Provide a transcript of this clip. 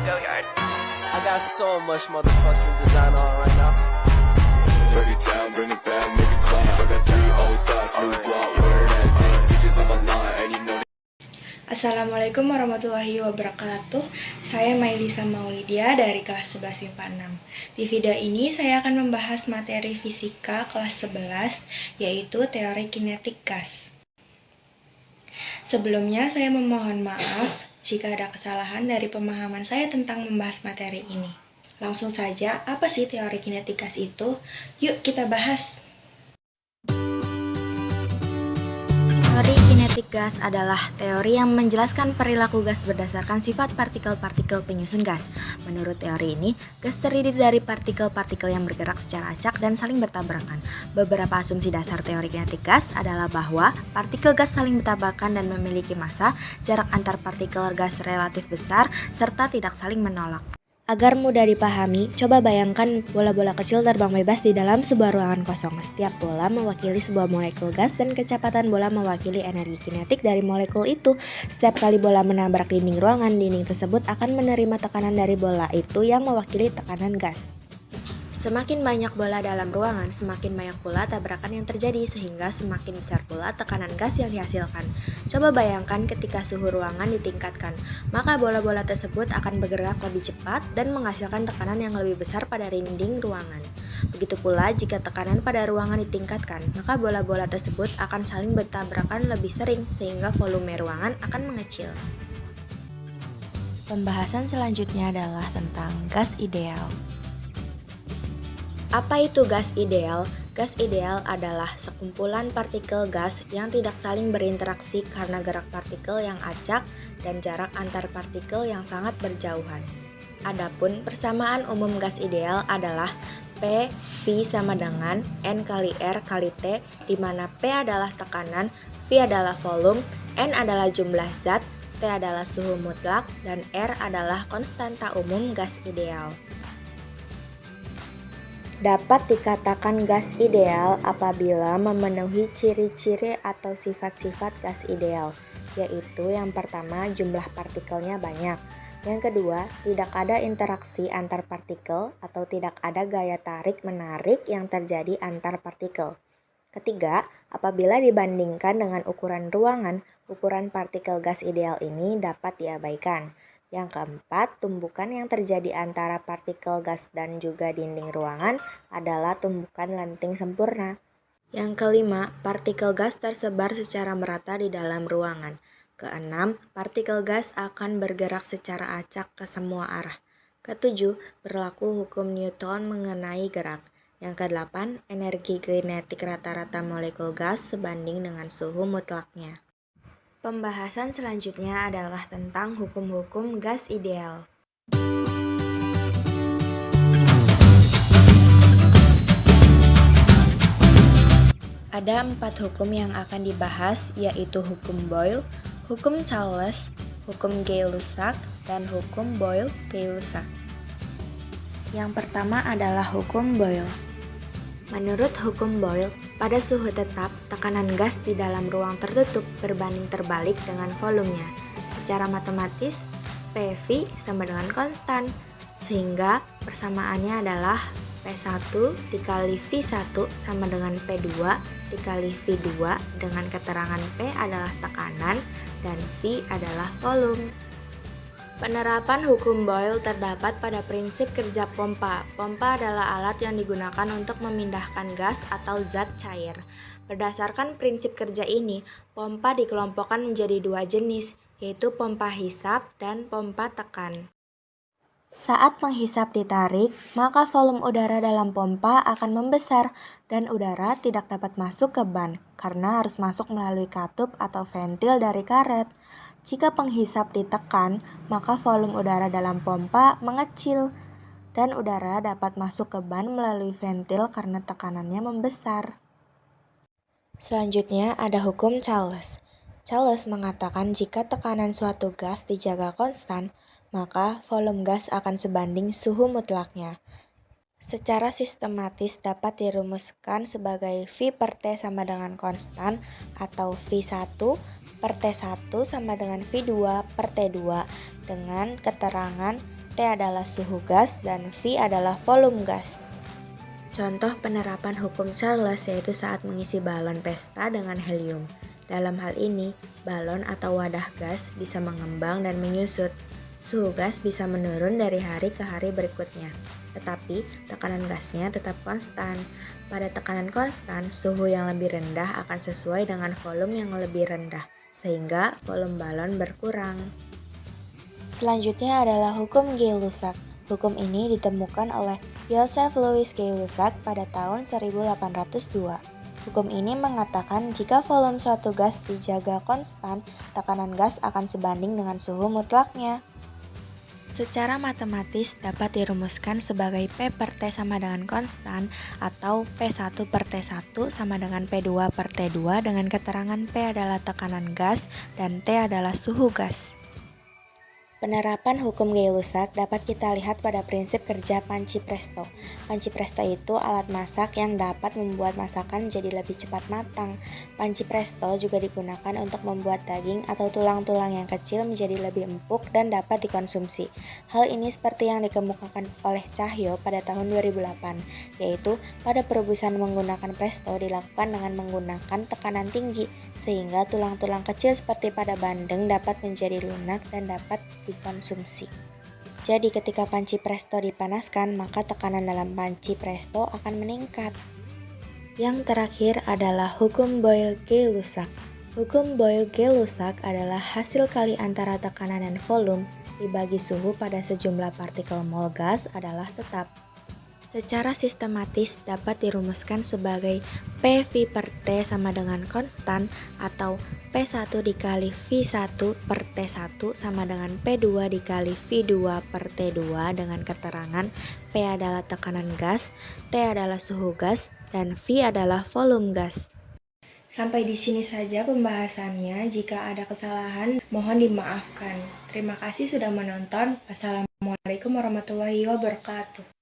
I got so much motherfucking design on right now. Break it down, bring it back, make it clap. I got 3 old thoughts, new guap, where that thing, bitches on my line, and you know. Assalamualaikum warahmatullahi wabarakatuh. Saya Mailisa Maulidia dari kelas 11 IPA 6. Di video ini saya akan membahas materi fisika kelas 11, yaitu teori kinetik gas. Sebelumnya saya memohon maaf jika ada kesalahan dari pemahaman saya tentang membahas materi ini. Langsung saja, apa sih teori kinetik gas itu? Yuk kita bahas. Teori kinetik gas adalah teori yang menjelaskan perilaku gas berdasarkan sifat partikel-partikel penyusun gas. Menurut teori ini, gas terdiri dari partikel-partikel yang bergerak secara acak dan saling bertabrakan. Beberapa asumsi dasar teori kinetik gas adalah bahwa partikel gas saling bertabrakan dan memiliki massa, jarak antar partikel gas relatif besar, serta tidak saling menolak. Agar mudah dipahami, coba bayangkan bola-bola kecil terbang bebas di dalam sebuah ruangan kosong. Setiap bola mewakili sebuah molekul gas dan kecepatan bola mewakili energi kinetik dari molekul itu. Setiap kali bola menabrak dinding ruangan, dinding tersebut akan menerima tekanan dari bola itu yang mewakili tekanan gas. Semakin banyak bola dalam ruangan, semakin banyak pula tabrakan yang terjadi, sehingga semakin besar pula tekanan gas yang dihasilkan. Coba bayangkan ketika suhu ruangan ditingkatkan, maka bola-bola tersebut akan bergerak lebih cepat dan menghasilkan tekanan yang lebih besar pada dinding ruangan. Begitu pula jika tekanan pada ruangan ditingkatkan, maka bola-bola tersebut akan saling bertabrakan lebih sering, sehingga volume ruangan akan mengecil. Pembahasan selanjutnya adalah tentang gas ideal. Apa itu gas ideal? Gas ideal adalah sekumpulan partikel gas yang tidak saling berinteraksi karena gerak partikel yang acak dan jarak antar partikel yang sangat berjauhan. Adapun persamaan umum gas ideal adalah P, V sama dengan N kali R kali T, di mana P adalah tekanan, V adalah volume, N adalah jumlah zat, T adalah suhu mutlak, dan R adalah konstanta umum gas ideal. Dapat dikatakan gas ideal apabila memenuhi ciri-ciri atau sifat-sifat gas ideal, yaitu yang pertama jumlah partikelnya banyak, yang kedua tidak ada interaksi antar partikel atau tidak ada gaya tarik-menarik yang terjadi antar partikel. Ketiga, apabila dibandingkan dengan ukuran ruangan, ukuran partikel gas ideal ini dapat diabaikan. Yang keempat, tumbukan yang terjadi antara partikel gas dan juga dinding ruangan adalah tumbukan lenting sempurna. Yang kelima, partikel gas tersebar secara merata di dalam ruangan. Keenam, partikel gas akan bergerak secara acak ke semua arah. Ketujuh, berlaku hukum Newton mengenai gerak. Yang kedelapan, energi kinetik rata-rata molekul gas sebanding dengan suhu mutlaknya. Pembahasan selanjutnya adalah tentang hukum-hukum gas ideal. Ada 4 hukum yang akan dibahas, yaitu hukum Boyle, hukum Charles, hukum Gay-Lussac, dan hukum Boyle-Gay-Lussac. Yang pertama adalah hukum Boyle. Menurut hukum Boyle, pada suhu tetap, tekanan gas di dalam ruang tertutup berbanding terbalik dengan volumenya. Secara matematis, PV sama dengan konstan, sehingga persamaannya adalah P1 dikali V1 sama dengan P2 dikali V2 dengan keterangan P adalah tekanan dan V adalah volume. Penerapan hukum Boyle terdapat pada prinsip kerja pompa. Pompa adalah alat yang digunakan untuk memindahkan gas atau zat cair. Berdasarkan prinsip kerja ini, pompa dikelompokkan menjadi 2 jenis, yaitu pompa hisap dan pompa tekan. Saat penghisap ditarik, maka volume udara dalam pompa akan membesar dan udara tidak dapat masuk ke ban karena harus masuk melalui katup atau ventil dari karet. Jika penghisap ditekan, maka volume udara dalam pompa mengecil dan udara dapat masuk ke ban melalui ventil karena tekanannya membesar. Selanjutnya ada hukum Charles. Charles mengatakan jika tekanan suatu gas dijaga konstan, maka volume gas akan sebanding suhu mutlaknya. Secara sistematis dapat dirumuskan sebagai V per T sama dengan konstan atau V1 per T1 sama dengan V2 per T2 dengan keterangan T adalah suhu gas, dan V adalah volume gas. Contoh penerapan hukum Charles yaitu saat mengisi balon pesta dengan helium. Dalam hal ini, balon atau wadah gas bisa mengembang dan menyusut. Suhu gas bisa menurun dari hari ke hari berikutnya, tetapi tekanan gasnya tetap konstan. Pada tekanan konstan, suhu yang lebih rendah akan sesuai dengan volume yang lebih rendah, sehingga volume balon berkurang. Selanjutnya adalah hukum Gay-Lussac. Hukum ini ditemukan oleh Joseph Louis Gay-Lussac pada tahun 1802. Hukum ini mengatakan jika volume suatu gas dijaga konstan, tekanan gas akan sebanding dengan suhu mutlaknya. Secara matematis dapat dirumuskan sebagai P per T sama dengan konstan atau P1 per T1 sama dengan P2 per T2 dengan keterangan P adalah tekanan gas dan T adalah suhu gas. Penerapan hukum Gay-Lussac dapat kita lihat pada prinsip kerja panci presto. Panci presto itu alat masak yang dapat membuat masakan jadi lebih cepat matang. Panci presto juga digunakan untuk membuat daging atau tulang-tulang yang kecil menjadi lebih empuk dan dapat dikonsumsi. Hal ini seperti yang dikemukakan oleh Cahyo pada tahun 2008, yaitu pada perebusan menggunakan presto dilakukan dengan menggunakan tekanan tinggi, sehingga tulang-tulang kecil seperti pada bandeng dapat menjadi lunak dan dapat dikonsumsi. Jadi ketika panci presto dipanaskan, maka tekanan dalam panci presto akan meningkat. Yang terakhir adalah hukum Boyle-Gay-Lussac. Hukum Boyle-Gay-Lussac adalah hasil kali antara tekanan dan volume dibagi suhu pada sejumlah partikel mol gas adalah tetap. Secara sistematis dapat dirumuskan sebagai PV per T sama dengan konstan atau P1 dikali V1 per T1 sama dengan P2 dikali V2 per T2 dengan keterangan P adalah tekanan gas, T adalah suhu gas, dan V adalah volume gas. Sampai di sini saja pembahasannya. Jika ada kesalahan, mohon dimaafkan. Terima kasih sudah menonton. Wassalamualaikum warahmatullahi wabarakatuh.